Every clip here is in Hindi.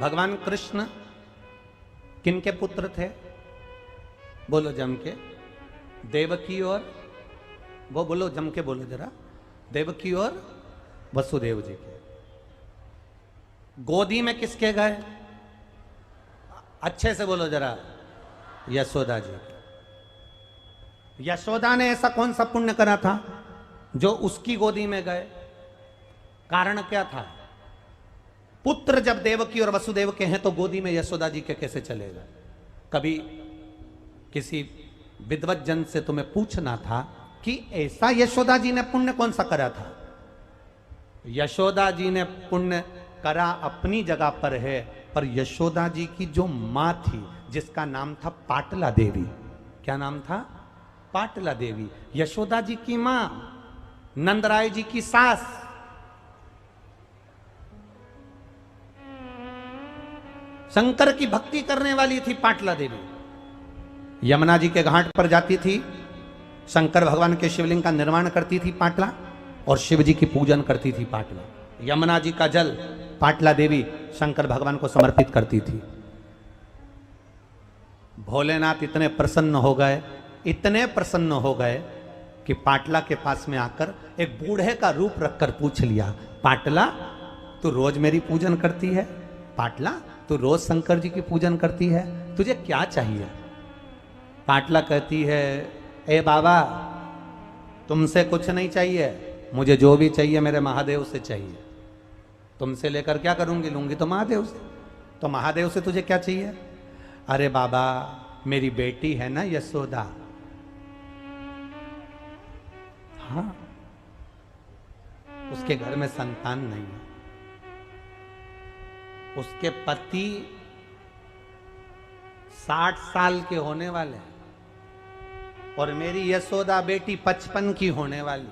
भगवान कृष्ण किनके पुत्र थे? बोलो जम के। देवकी और वो बोलो जम के बोलो जरा। देवकी और वसुदेव जी के। गोदी में किसके गए? अच्छे से बोलो जरा। यशोदा जी। यशोदा ने ऐसा कौन सा पुण्य करा था जो उसकी गोदी में गए? कारण क्या था? पुत्र जब देवकी और वसुदेव के हैं तो गोदी में यशोदा जी के कैसे चलेगा? कभी किसी विद्वत जन से तुम्हें पूछना था कि ऐसा यशोदा जी ने पुण्य कौन सा करा था? यशोदा जी ने पुण्य करा अपनी जगह पर है, पर यशोदा जी की जो मां थी जिसका नाम था पाटला देवी। क्या नाम था? पाटला देवी। यशोदा जी की मां, नंदराय जी की सास। शंकर की भक्ति करने वाली थी पाटला देवी। यमुना जी के घाट पर जाती थी, शंकर भगवान के शिवलिंग का निर्माण करती थी पाटला, और शिव जी की पूजन करती थी पाटला। यमुना जी का जल पाटला देवी शंकर भगवान को समर्पित करती थी। भोलेनाथ इतने प्रसन्न हो गए, इतने प्रसन्न हो गए कि पाटला के पास में आकर एक बूढ़े का रूप रखकर पूछ लिया, पाटला तू रोज मेरी पूजन करती है? पाटला तू रोज शंकर जी की पूजन करती है, तुझे क्या चाहिए? पाटला कहती है, ए बाबा तुमसे कुछ नहीं चाहिए, मुझे जो भी चाहिए मेरे महादेव से चाहिए। तुमसे लेकर क्या करूंगी? लूंगी तो महादेव से। तो महादेव से तुझे क्या चाहिए? अरे बाबा मेरी बेटी है ना यशोदा। हाँ, उसके घर में संतान नहीं है, उसके पति 60 साल के होने वाले हैं और मेरी यशोदा बेटी 55 की होने वाली,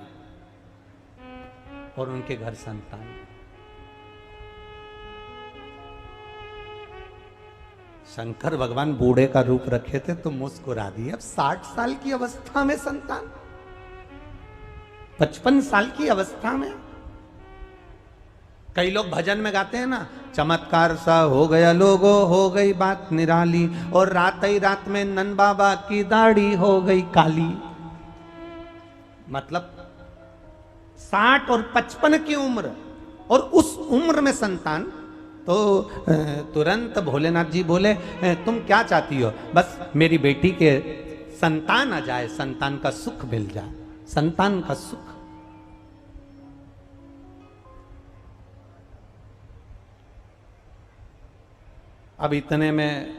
और उनके घर संतान नहीं। शंकर भगवान बूढ़े का रूप रखे थे तो मुस्कुरा दिए। अब 60 साल की अवस्था में संतान, 55 साल की अवस्था में। कई लोग भजन में गाते हैं ना, चमत्कार सा हो गया लोगो, हो गई बात निराली, और रात ही रात में नंद बाबा की दाढ़ी हो गई काली। मतलब 60 और 55 की उम्र, और उस उम्र में संतान। तो तुरंत भोलेनाथ जी बोले, तुम क्या चाहती हो? बस मेरी बेटी के संतान आ जाए, संतान का सुख मिल जाए, संतान का सुख। अब इतने में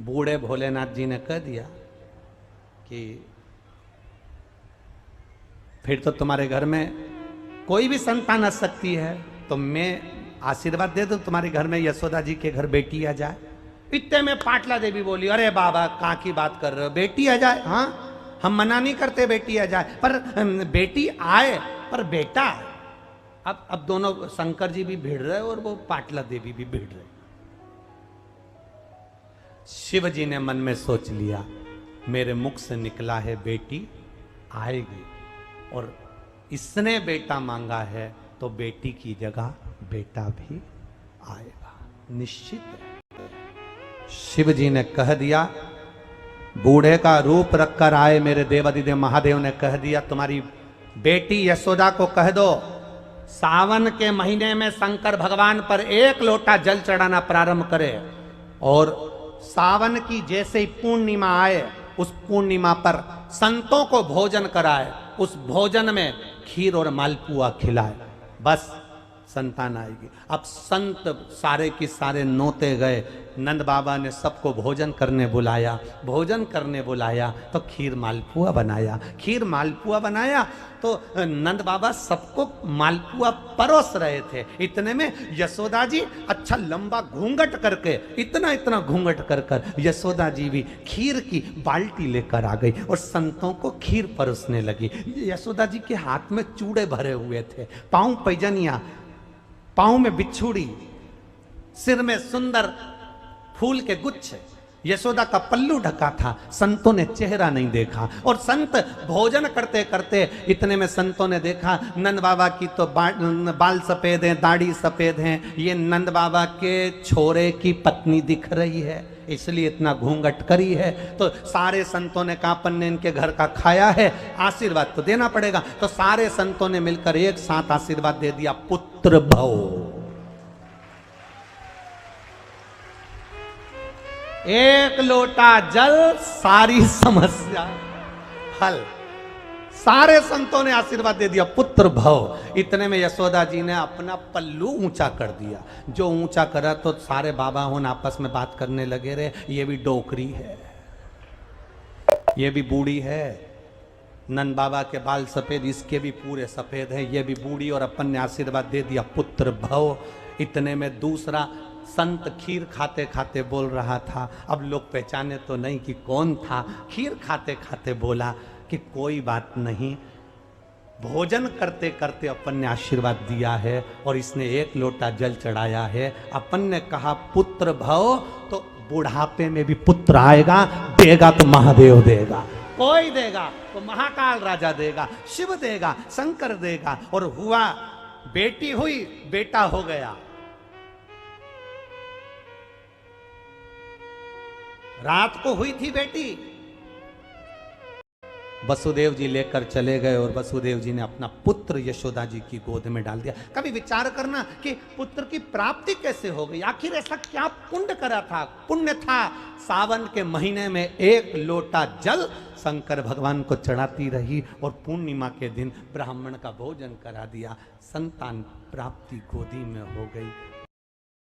बूढ़े भोलेनाथ जी ने कह दिया कि फिर तो तुम्हारे घर में कोई भी संतान आ सकती है, तो मैं आशीर्वाद दे दूं तुम्हारे घर में यशोदा जी के घर बेटी आ जाए। इतने में पाटला देवी बोली, अरे बाबा कहाँ की बात कर रहे हो, बेटी आ जाए? हाँ, हम मना नहीं करते बेटी आ जाए, पर बेटी आए पर बेटा आए। अब दोनों, शंकर जी भी भिड़ रहे और वो पाटला देवी भी भिड़ रहे। शिव जी ने मन में सोच लिया, मेरे मुख से निकला है बेटी आएगी, और इसने बेटा मांगा है तो बेटी की जगह बेटा भी आएगा, निश्चित है। शिव जी ने कह दिया, बूढ़े का रूप रखकर आए मेरे देवाधिदेव महादेव ने कह दिया, तुम्हारी बेटी यशोदा को कह दो सावन के महीने में शंकर भगवान पर 1 लोटा जल चढ़ाना प्रारंभ करे, और सावन की जैसे ही पूर्णिमा आए उस पूर्णिमा पर संतों को भोजन कराए, उस भोजन में खीर और मालपुआ खिलाए, बस संतान आएगी। अब संत सारे की सारे नोते गए, नंद बाबा ने सबको भोजन करने बुलाया, भोजन करने बुलाया तो खीर मालपुआ बनाया, खीर मालपुआ बनाया तो नंद बाबा सबको मालपुआ परोस रहे थे। इतने में यशोदा जी अच्छा लंबा घूंघट करके, इतना इतना घूंघट कर कर यशोदा जी भी खीर की बाल्टी लेकर आ गई और संतों को खीर परोसने लगी। यशोदा जी के हाथ में चूड़े भरे हुए थे, पांव पैजनिया, पांव में बिच्छुड़ी, सिर में सुंदर फूल के गुच्छे, यशोदा का पल्लू ढका था, संतों ने चेहरा नहीं देखा। और संत भोजन करते करते इतने में संतों ने देखा नंद बाबा की तो बाल सफेद हैं, दाढ़ी सफेद हैं, ये नंद बाबा के छोरे की पत्नी दिख रही है, इसलिए इतना घूंघट करी है। तो सारे संतों ने कहा अपन ने इनके घर का खाया है, आशीर्वाद तो देना पड़ेगा। तो सारे संतों ने मिलकर एक साथ आशीर्वाद दे दिया, पुत्र भव। एक लोटा जल, सारी समस्या हल। सारे संतों ने आशीर्वाद दे दिया, पुत्र भव। इतने में यशोदा जी ने अपना पल्लू ऊंचा कर दिया। जो ऊंचा करा तो सारे बाबा होन आपस में बात करने लगे, रे ये भी डोकरी है, ये भी बूढ़ी है। नंद बाबा के बाल सफेद, इसके भी पूरे सफेद हैं, ये भी बूढ़ी, और अपन ने आशीर्वाद दे दिया, पुत्र भव। इतने में दूसरा संत खीर खाते खाते बोल रहा था। अब लोग पहचाने तो नहीं कि कौन था। खीर खाते खाते बोला कि कोई बात नहीं, भोजन करते करते अपन ने आशीर्वाद दिया है और इसने एक लोटा जल चढ़ाया है। अपन ने कहा पुत्र भव, तो बुढ़ापे में भी पुत्र आएगा, देगा तो महादेव देगा, कोई देगा तो महाकाल राजा देगा, शिव देगा, शंकर देगा। और हुआ, बेटी हुई, बेटा हो गया। रात को हुई थी बेटी, वसुदेव जी लेकर चले गए और वसुदेव जी ने अपना पुत्र यशोदा जी की गोद में डाल दिया। कभी विचार करना कि पुत्र की प्राप्ति कैसे हो गई, आखिर ऐसा क्या पुण्य करा था। पुण्य था सावन के महीने में एक लोटा जल शंकर भगवान को चढ़ाती रही और पूर्णिमा के दिन ब्राह्मण का भोजन करा दिया, संतान प्राप्ति गोदी में हो गई।